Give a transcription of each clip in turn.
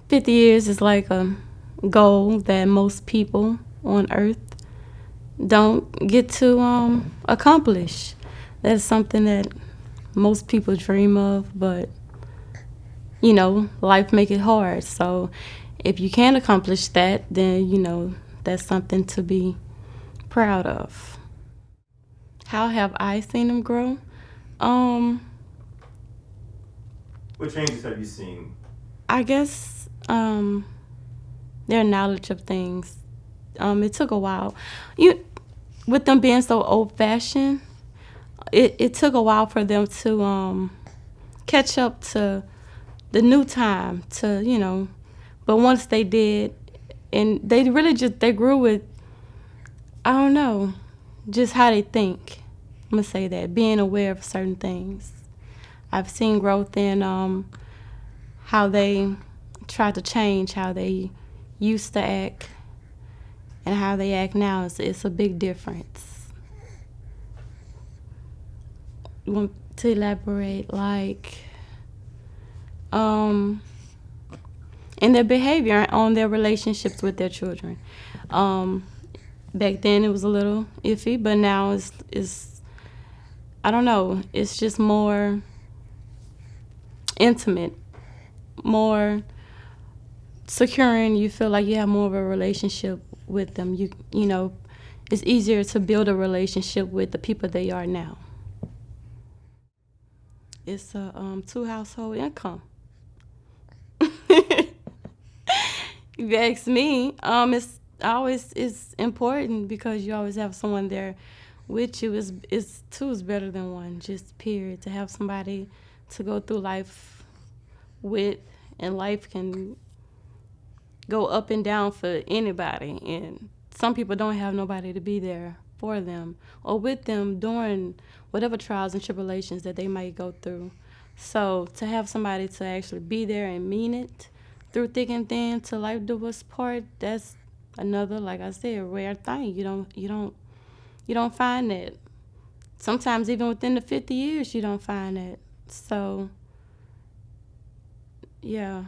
50 years is like a goal that most people on earth don't get to accomplish. That's something that most people dream of, but life make it hard. So if you can accomplish that, then that's something to be proud of. How have I seen them grow? Um, What changes have you seen? I guess their knowledge of things. It took a while. You with them being so old fashioned, it took a while for them to catch up to the new time. But once they did, and they really just they grew with, I don't know, just how they think. I'm gonna say that, being aware of certain things. I've seen growth in how they try to change how they used to act and how they act now. It's a big difference. You want to elaborate, like, um, in their behavior on their relationships with their children. Um, Back then it was a little iffy, but now it's I don't know. It's just more intimate, more securing. You feel like you have more of a relationship with them. It's easier to build a relationship with the people they are now. It's a two household income. If you ask me, it's important because you always have someone there with you. Is two is better than one. Just period. To have somebody to go through life with, and life can go up and down for anybody. And some people don't have nobody to be there for them or with them during whatever trials and tribulations that they might go through. So to have somebody to actually be there and mean it through thick and thin to life do us part, that's another, like I said, rare thing. You don't find that. Sometimes even within the 50 years you don't find that. So yeah,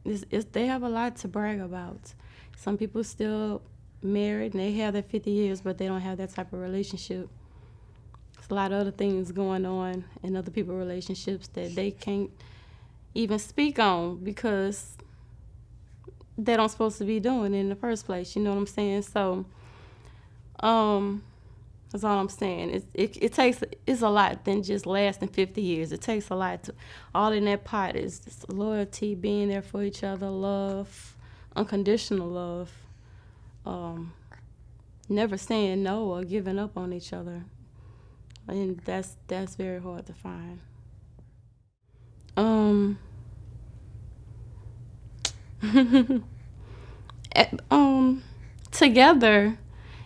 they have a lot to brag about. Some people still married and they have their 50 years, but they don't have that type of relationship. There's a lot of other things going on in other people's relationships that they can't even speak on because they don't supposed to be doing in the first place. You know what I'm saying? So, um, that's all I'm saying. It takes, it's a lot than just lasting 50 years. It takes a lot to, all in that pot is just loyalty, being there for each other, love, unconditional love, um, never saying no or giving up on each other. And that's very hard to find. Um, um, Together,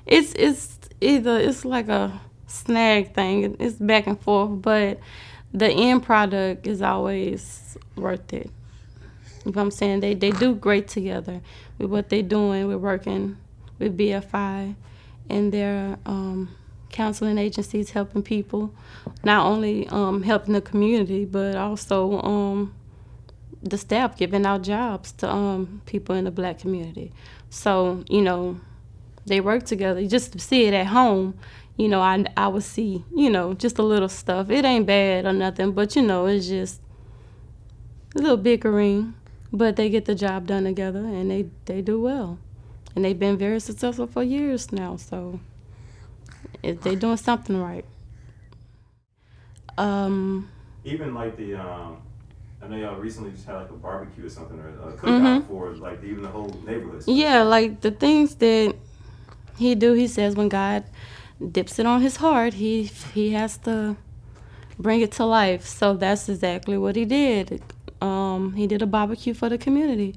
it's either it's like a snag thing. It's back and forth, but the end product is always worth it. You know what I'm saying? They do great together with what they're doing. We're working with BFI and their counseling agencies helping people, not only helping the community, but also the staff giving out jobs to people in the black community. So, they work together. Just to see it at home, I would see, just a little stuff. It ain't bad or nothing, but it's just a little bickering. But they get the job done together and they do well. And they've been very successful for years now, so they doing something right. Um, Even like I know y'all recently just had like a barbecue or something or a mhm. cookout for like even the whole neighborhood stuff. Yeah, like the things that he says when God dips it on his heart, he has to bring it to life. So that's exactly what he did. He did a barbecue for the community,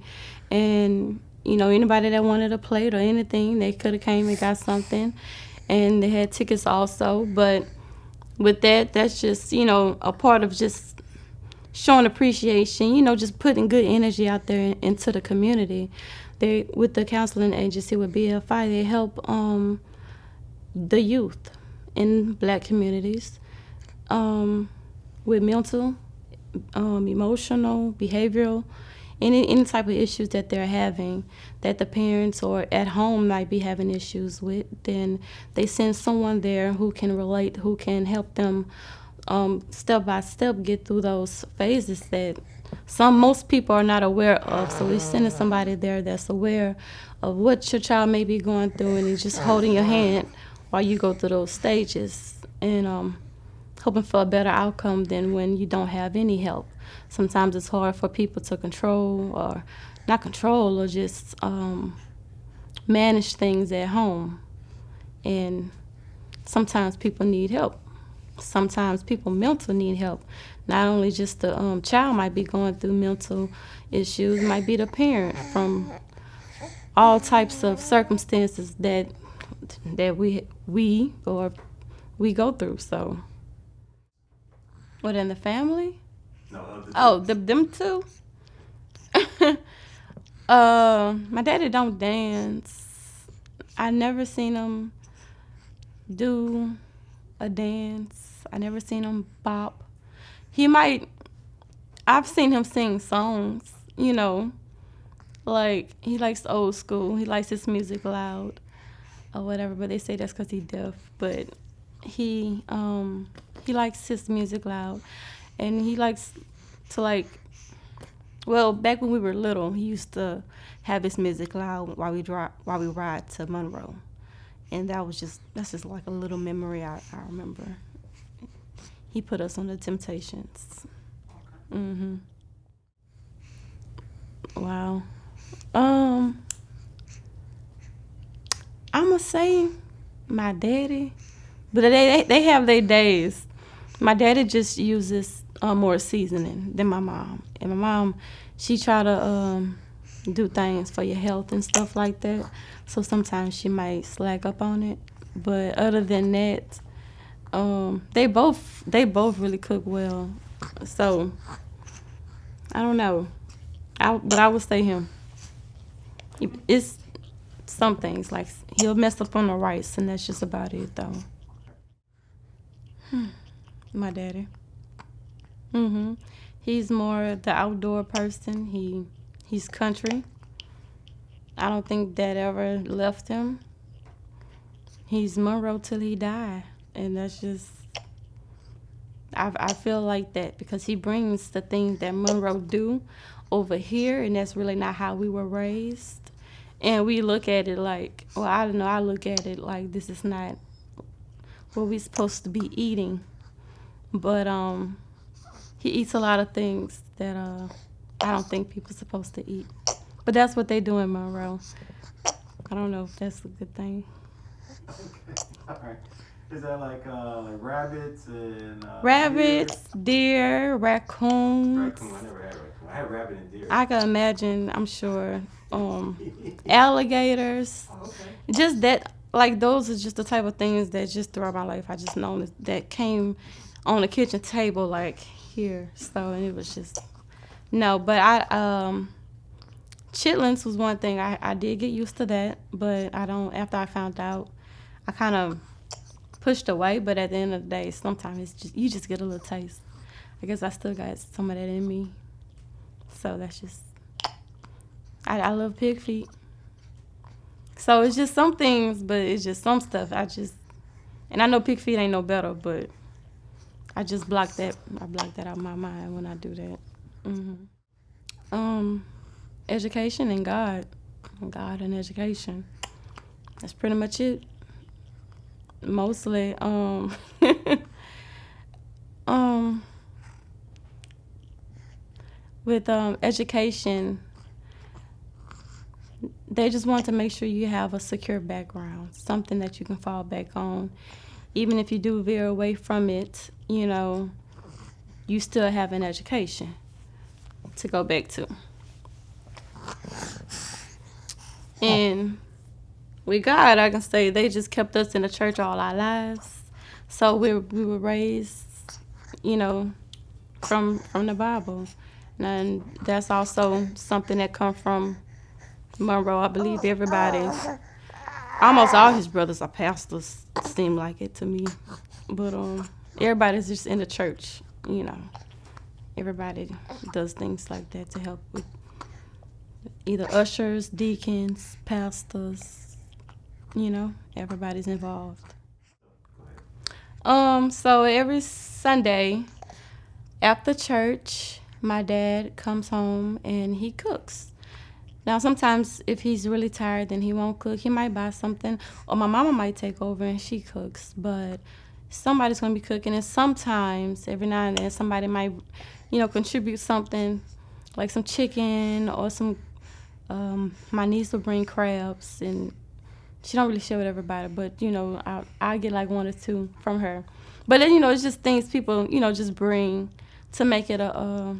and anybody that wanted a plate or anything, they could have came and got something, and they had tickets also. But with that's just a part of just showing appreciation. Just putting good energy out there into the community. They with the counseling agency with BFI, they help the youth in black communities with mental, emotional, behavioral any type of issues that they're having, that the parents or at home might be having issues with, then they send someone there who can relate, who can help them step by step get through those phases that most people are not aware of. So we're sending somebody there that's aware of what your child may be going through, and is just holding your hand while you go through those stages, and hoping for a better outcome than when you don't have any help. Sometimes it's hard for people to control, or not control, or just manage things at home. And sometimes people need help. Sometimes people mental need help. Not only just the child might be going through mental issues, might be the parent, from all types of circumstances that we go through. So, what, in the family? No, Them two. My daddy don't dance. I never seen him do a dance. I never seen him bop. He might. I've seen him sing songs. Like he likes old school. He likes his music loud or whatever. But they say that's because he's deaf. But he likes his music loud, and he likes to like. Well, back when we were little, he used to have his music loud while we ride to Monroe, and that's just like a little memory I remember. He put us on the Temptations. Mhm. Wow. I'ma say my daddy, but they have their days. My daddy just uses more seasoning than my mom, and my mom, she try to do things for your health and stuff like that. So sometimes she might slack up on it, but other than that, they both really cook well. So I don't know, but I would say him. It's some things like he'll mess up on the rice, and that's just about it though. My daddy. He's more the outdoor person. He's country. I don't think that ever left him. He's Monroe till he died, and that's just. I feel like that because he brings the things that Monroe do over here, and that's really not how we were raised. And we look at it like, well, I don't know. I look at it like this is not what we're supposed to be eating, but he eats a lot of things that I don't think people are supposed to eat. But that's what they do in Monroe. I don't know if that's a good thing. Okay. All right. Is that like rabbits and Rabbits, deer, raccoons. Raccoon. I never had raccoon. I had rabbit and deer. I can imagine, I'm sure, alligators. Oh, okay. Just that, like those are just the type of things that just throughout my life I just known that came on the kitchen table like here. So, and it was just no. But chitlins was one thing I did get used to that, but I don't. After I found out, I kind of pushed away. But at the end of the day, sometimes it's just you just get a little taste. I guess I still got some of that in me. So that's just. I love pig feet. So it's just some things, but it's just some stuff. And I know pig feet ain't no better, but I just block that. I block that out of my mind when I do that. Education and God and education. That's pretty much it. Mostly, with education. They just want to make sure you have a secure background, something that you can fall back on. Even if you do veer away from it, you still have an education to go back to. And with God, I can say they just kept us in the church all our lives. So we were raised, from the Bible. And that's also something that come from Monroe. I believe almost all his brothers are pastors, seem like it to me. But everybody's just in the church, Everybody does things like that to help with either ushers, deacons, pastors, everybody's involved. Go ahead. So every Sunday after church, my dad comes home and he cooks. Now, sometimes if he's really tired, then he won't cook. He might buy something, or my mama might take over and she cooks. But somebody's gonna be cooking, and sometimes every now and then somebody might, contribute something, like some chicken or some. My niece will bring crabs, and she don't really share with everybody, but I get like one or two from her. But then it's just things people just bring to make it a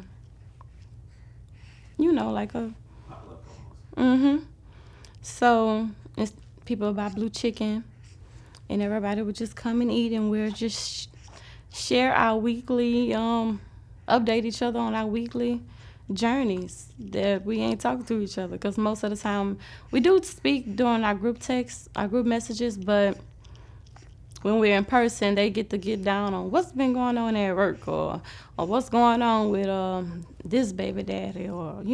like a Potluck almost. mhm. So it's people buy blue chicken, and everybody would just come and eat, and we'll just share our weekly update each other on our weekly journeys that we ain't talking to each other, because most of the time we do speak during our group texts, our group messages, but when we're in person, they get to get down on what's been going on at work, or what's going on with this baby daddy, or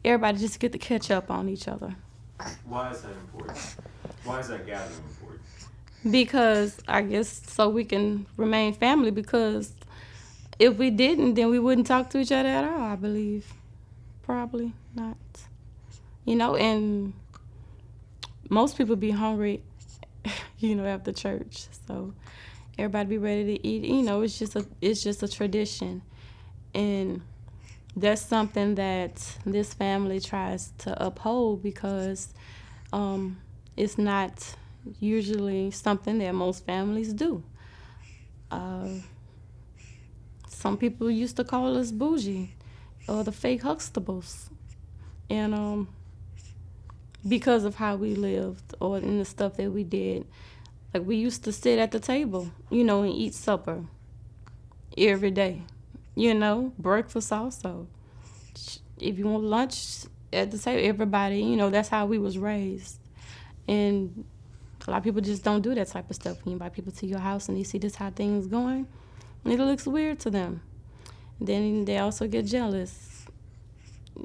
everybody just get to catch up on each other. Why is that important? Why is that gathering important? Because I guess so we can remain family, because if we didn't, then we wouldn't talk to each other at all, I believe. Probably not. And most people be hungry, after church. So everybody be ready to eat. It's just a tradition. And that's something that this family tries to uphold, because it's not usually something that most families do. Uh, some people used to call us bougie, or the fake Huxtables. And because of how we lived, or in the stuff that we did. Like, we used to sit at the table, and eat supper every day. Breakfast also. If you want lunch at the table, everybody, that's how we was raised. And a lot of people just don't do that type of stuff. When you invite people to your house and you see this how things going, it looks weird to them. Then they also get jealous,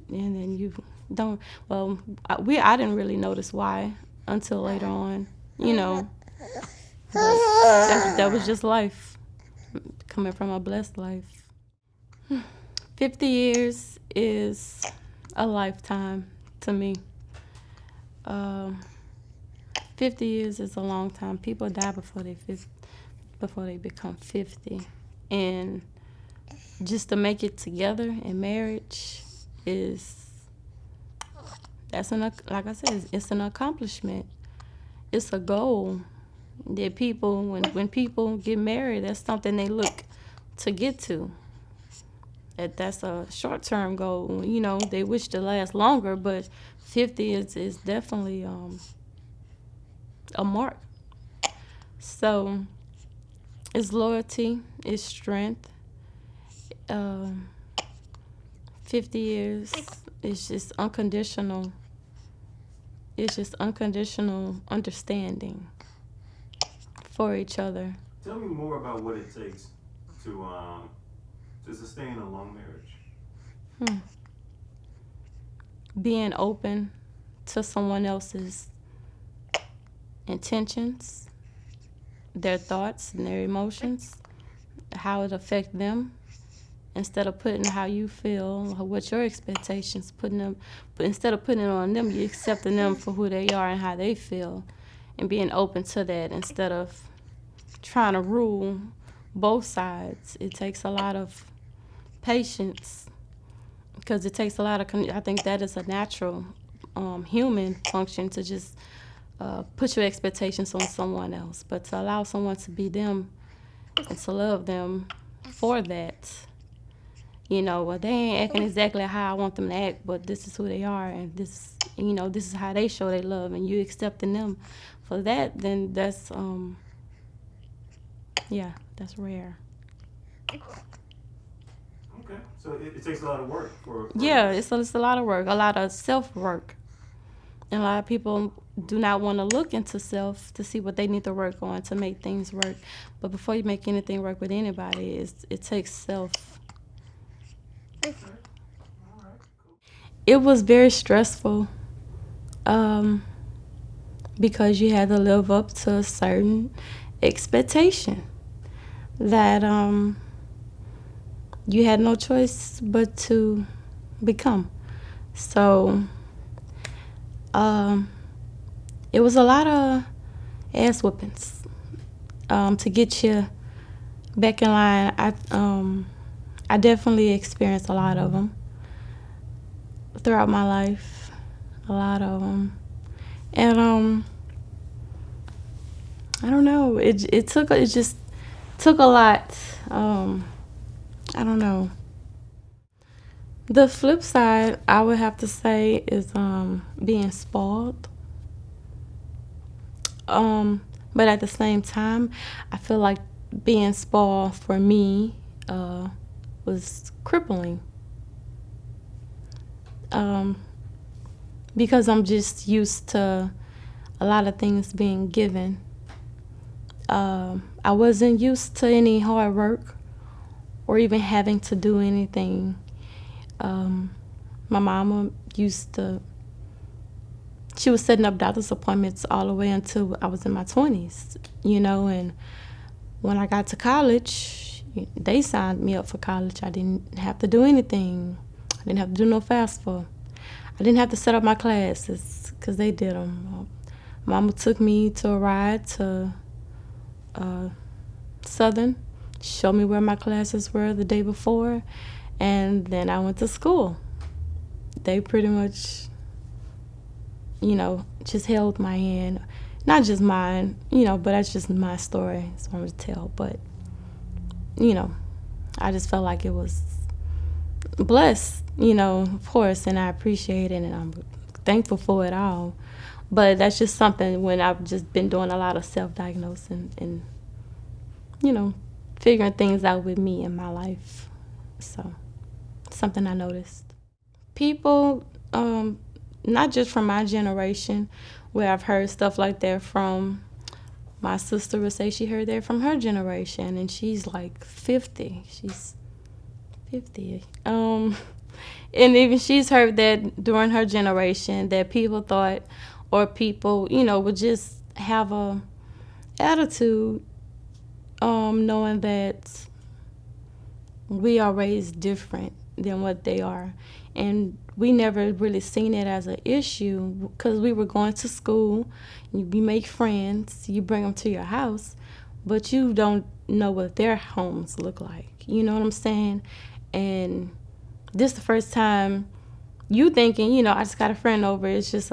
and then you don't. Well, I didn't really notice why until later on, but that was just life, coming from a blessed life. 50 years is a lifetime to me. Um, 50 years is a long time. People die before they become 50, and just to make it together in marriage is like I said, it's an accomplishment. It's a goal that people, when people get married, that's something they look to get to. That's a short term goal. They wish to last longer, but 50 is definitely a mark. So it's loyalty, it's strength. Um, 50 years is just unconditional. It's just unconditional understanding for each other. Tell me more about what it takes to sustain a long marriage. Hmm. Being open to someone else's intentions, their thoughts and their emotions, how it affect them, instead of putting how you feel or what your expectations, but instead of putting it on them, you accepting them for who they are and how they feel, and being open to that instead of trying to rule both sides. It takes a lot of patience, because it takes a lot of. I think that is a natural human function, to just put your expectations on someone else, but to allow someone to be them and to love them for that. Well, they ain't acting exactly how I want them to act, but this is who they are, and this is how they show they love, and you accepting them for that, then yeah, that's rare. Okay, so it takes a lot of work for Yeah, it's a lot of work, a lot of self work, and a lot of people do not want to look into self to see what they need to work on to make things work. But before you make anything work with anybody, it takes self. Okay. All right. Cool. it was very stressful, um, because you had to live up to a certain expectation that you had no choice but to become. So um, it was a lot of ass whoopings, to get you back in line. I definitely experienced a lot of them throughout my life, a lot of them, and I don't know. It just took a lot. I don't know. The flip side, I would have to say, is being spoiled. But at the same time, I feel like being spoiled for me was crippling, um, because I'm just used to a lot of things being given. I wasn't used to any hard work or even having to do anything. Um, my mama used to, she was setting up doctor's appointments all the way until I was in my 20s, and when I got to college, they signed me up for college. I didn't have to do anything. I didn't have to do no FAFSA. I didn't have to set up my classes because they did them. Mama took me to a ride to Southern, showed me where my classes were the day before, and then I went to school. They pretty much, just held my hand. Not just mine, but that's just my story. It's one to tell. But, I just felt like it was blessed, of course, and I appreciate it and I'm thankful for it all. But that's just something when I've just been doing a lot of self-diagnosing and figuring things out with me in my life. So, something I noticed. People, not just from my generation, where I've heard stuff like that from. My sister would say she heard that from her generation, and she's like 50. She's 50. And even she's heard that during her generation that people thought, or people, would just have a attitude, knowing that we are raised different than what they are. And we never really seen it as an issue because we were going to school, you make friends, you bring them to your house, but you don't know what their homes look like. You know what I'm saying? And this the first time you thinking, I just got a friend over. It's just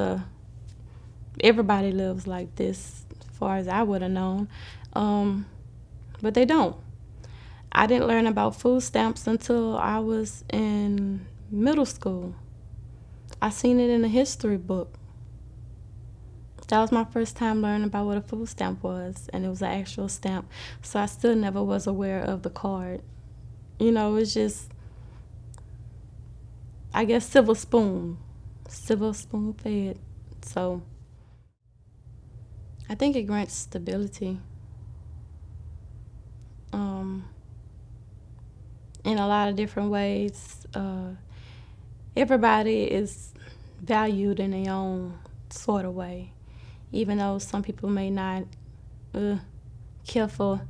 everybody lives like this, as far as I would have known. But they don't. I didn't learn about food stamps until I was in middle school. I seen it in a history book. That was my first time learning about what a food stamp was, and it was an actual stamp. So I still never was aware of the card. It's just, I guess, silver spoon fed. So I think it grants stability. In a lot of different ways. Everybody is valued in their own sort of way, even though some people may not care for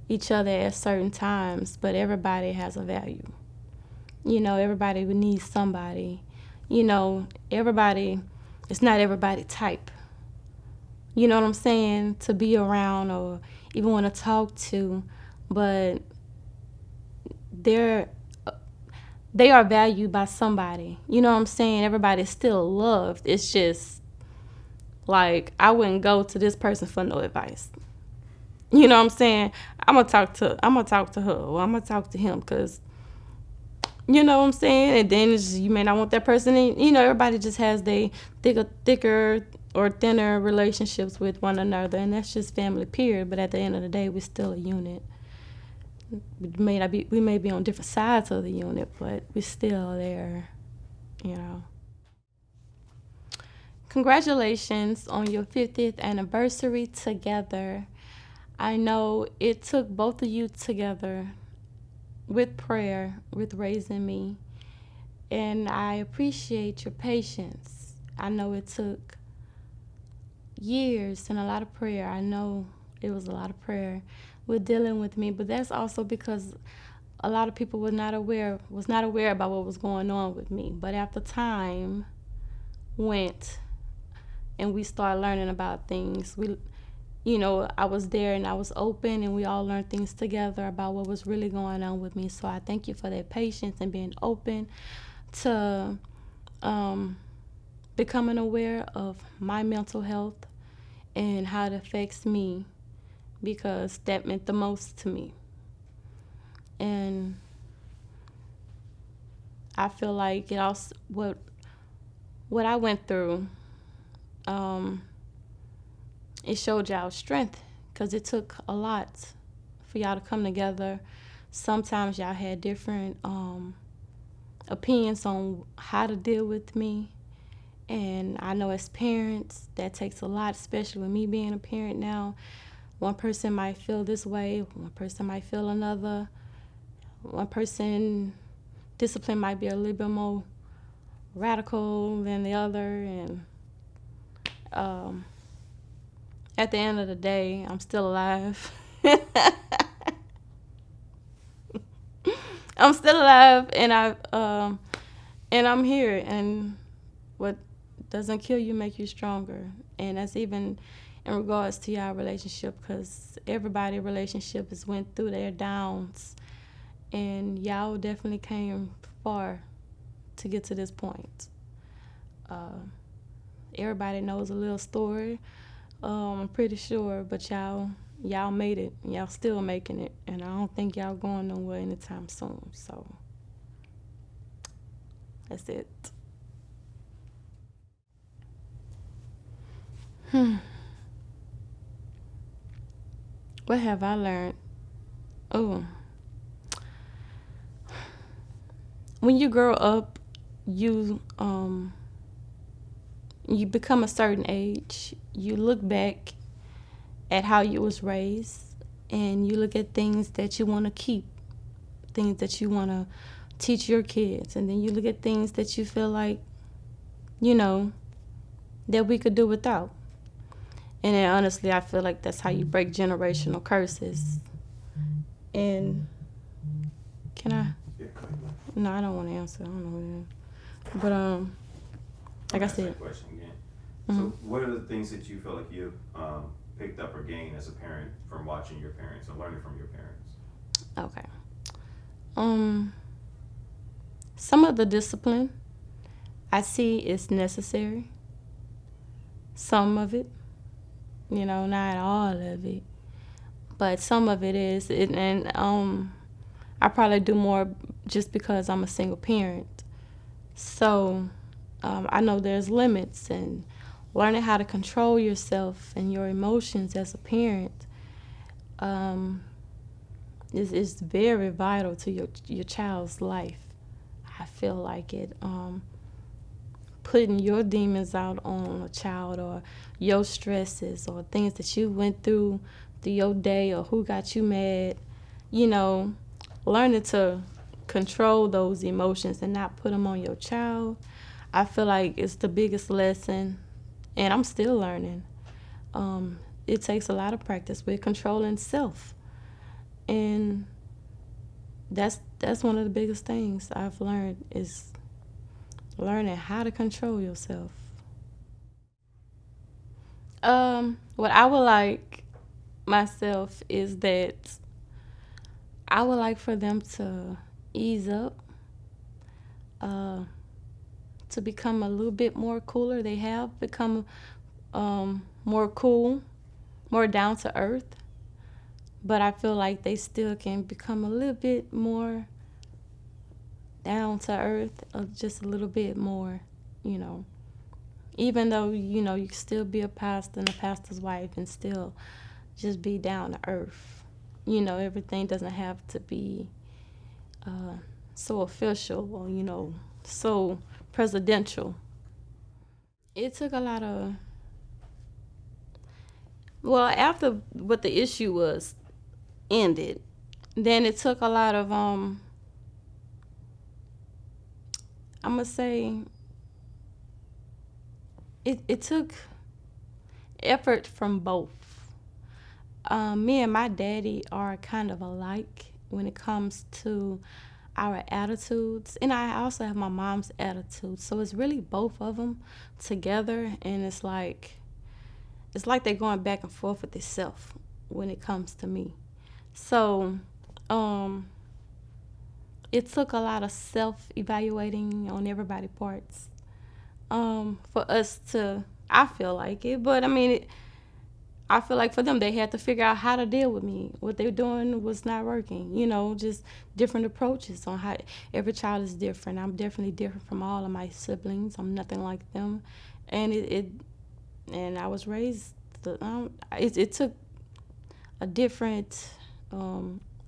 each other at certain times, but everybody has a value. Everybody would need somebody. Everybody, it's not everybody type. You know what I'm saying? To be around or even want to talk to, but they're they are valued by somebody. You know what I'm saying? Everybody's still loved. It's just like I wouldn't go to this person for no advice. You know what I'm saying? I'm gonna talk to her, or I'm gonna talk to him, because you know what I'm saying. And then you may not want that person. And, everybody just has they thicker or thinner relationships with one another, and that's just family. Period. But at the end of the day, we're still a unit. We may be on different sides of the unit, but we're still there. You know. Congratulations on your 50th anniversary together. I know it took both of you together with prayer, with raising me. And I appreciate your patience. I know it took years and a lot of prayer. I know it was a lot of prayer with dealing with me, but that's also because a lot of people was not aware about what was going on with me. But after time went and we started learning about things, I was there and I was open and we all learned things together about what was really going on with me. So I thank you for that patience and being open to um, becoming aware of my mental health and how it affects me because that meant the most to me. And I feel like it also what I went through, um, it showed y'all strength because it took a lot for y'all to come together. Sometimes y'all had different opinions on how to deal with me. And I know as parents, that takes a lot, especially with me being a parent now. One person might feel this way, one person might feel another. One person discipline might be a little bit more radical than the other. And um, at the end of the day, I'm still alive. I'm still alive, and I'm here. And what doesn't kill you make you stronger. And that's even in regards to y'all relationship, because everybody relationship has went through their downs, and y'all definitely came far to get to this point. Uh, Everybody knows a little story. I'm pretty sure, but y'all made it. Y'all still making it, and I don't think y'all going nowhere anytime soon. So that's it. Hmm. What have I learned? Oh, when you grow up, you you become a certain age. You look back at how you was raised, and you look at things that you want to keep, things that you want to teach your kids, and then you look at things that you feel like you know that we could do without. And then honestly, I feel like that's how you break generational curses. And can I? Yeah, No, I don't want to answer. I don't know what it is. But I'm like I gonna ask said. that question again. Mm-hmm. So, what are the things that you feel like you've picked up or gained as a parent from watching your parents and learning from your parents? Okay. Um, some of the discipline I see is necessary. Some of it, not all of it, but some of it is. And I probably do more just because I'm a single parent. So I know there's limits, and learning how to control yourself and your emotions as a parent um, is very vital to your child's life. I feel like it. Putting your demons out on a child, or your stresses, or things that you went through your day, or who got you mad, you know, learning to control those emotions and not put them on your child. I feel like it's the biggest lesson, and I'm still learning. It takes a lot of practice with controlling self, and that's one of the biggest things I've learned is learning how to control yourself. What I would like myself is that I would like for them to ease up, uh, to become a little bit more cooler. They have become more cool, more down to earth, but I feel like they still can become a little bit more down to earth, just a little bit more, you know. Even though you can still be a pastor and a pastor's wife and still just be down to earth. Everything doesn't have to be uh, so official or so presidential. It took a lot of well, after what the issue was ended, then it took a lot of I'm gonna say it took effort from both. Me and my daddy are kind of alike when it comes to our attitudes, and I also have my mom's attitude. So it's really both of them together, and it's like they're going back and forth with itself when it comes to me. So, um, it took a lot of self evaluating on everybody's parts for us to. I feel like it, but I mean, I feel like for them, they had to figure out how to deal with me. What they were doing was not working. Just different approaches on how every child is different. I'm definitely different from all of my siblings. I'm nothing like them, and and I was raised. It took a different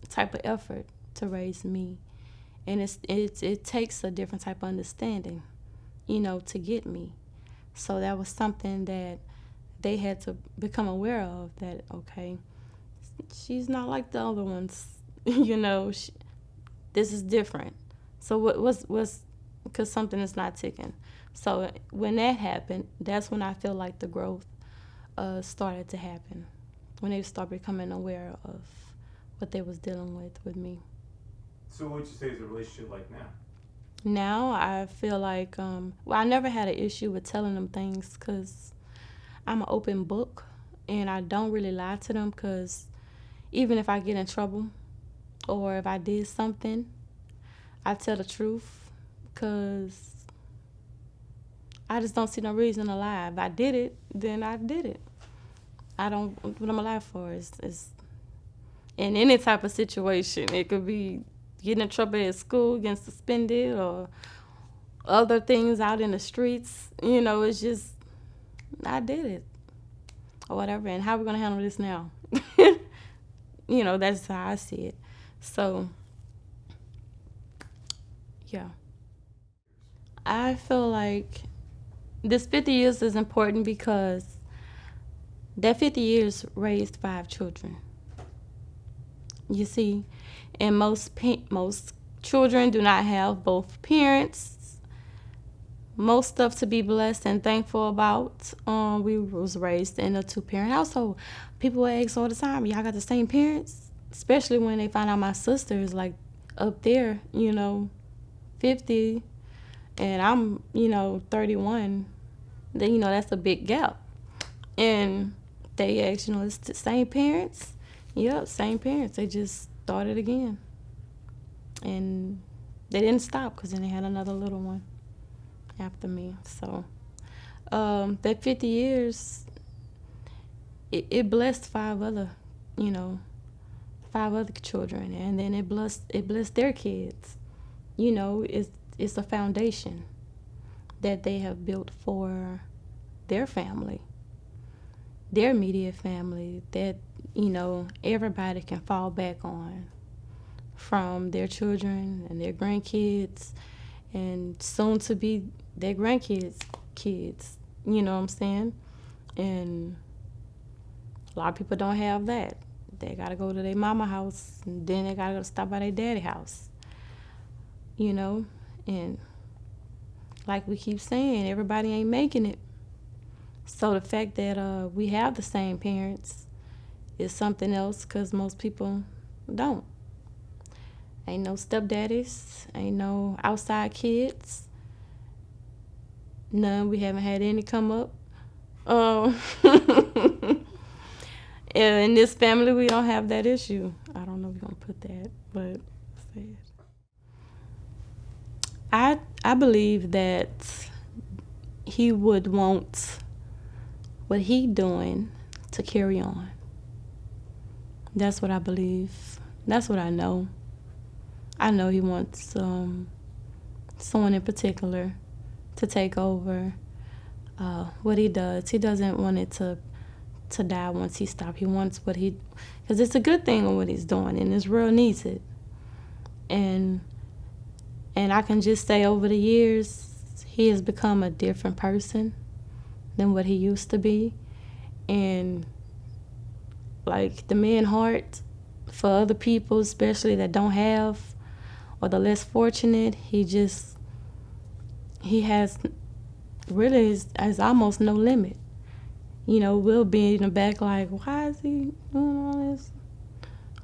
type of effort to raise me, and it takes a different type of understanding, to get me. So that was something that they had to become aware of, that okay, she's not like the other ones. This is different. So what's because something is not ticking. So when that happened, that's when I feel like the growth started to happen, when they start becoming aware of what they was dealing with me. So what would you say is the relationship like now? Now I feel like I never had an issue with telling them things because I'm an open book, and I don't really lie to them, because even if I get in trouble or if I did something, I tell the truth, because I just don't see no reason to lie. If I did it, then I did it. I don't. What I'm alive for is in any type of situation. It could be getting in trouble at school, getting suspended, or other things out in the streets. It's just I did it or whatever. And how are we gonna handle this now? That's how I see it. So yeah, I feel like this 50 years is important because that 50 years raised 5 children. You see, and most children do not have both parents. Most stuff to be blessed and thankful about. We was raised in a 2-parent household. People ask all the time, "Y'all got the same parents?" Especially when they find out my sister is like up there, 50, and I'm 31. Then that's a big gap. And they ask, it's the same parents? Yep, same parents. They just started again. And they didn't stop because then they had another little one after me. So that 50 years, it blessed you know, 5 other children. And then it blessed their kids. It's a foundation that they have built for their family, their immediate family, that everybody can fall back on, from their children and their grandkids, and soon to be their grandkids kids. You know what I'm saying? And a lot of people don't have that. They gotta go to their mama house, and then they gotta go stop by their daddy house. And like we keep saying, everybody ain't making it. So the fact that we have the same parents is something else, because most people don't. Ain't no stepdaddies, ain't no outside kids. None. We haven't had any come up. Um, in this family, we don't have that issue. I don't know if we're gonna put that, but I believe that he would want what he doing to carry on. That's what I believe. That's what I know. I know he wants someone in particular to take over what he does. He doesn't want it to die once he stops. He wants because it's a good thing on what he's doing, and this world needs it. And I can just say, over the years, he has become a different person than what he used to be. And like the man heart for other people, especially that don't have, or the less fortunate, he just he has really is almost no limit. You know, we'll be in the back like, why is he doing all this?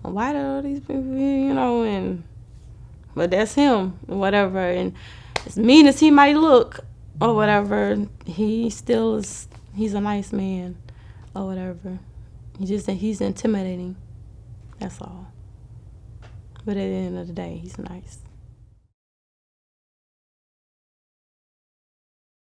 Why do all these people, you know, and but that's him, or whatever. And as mean as he might look, or whatever, he still is. He's a nice man, or whatever. He's intimidating. That's all. But at the end of the day, he's nice.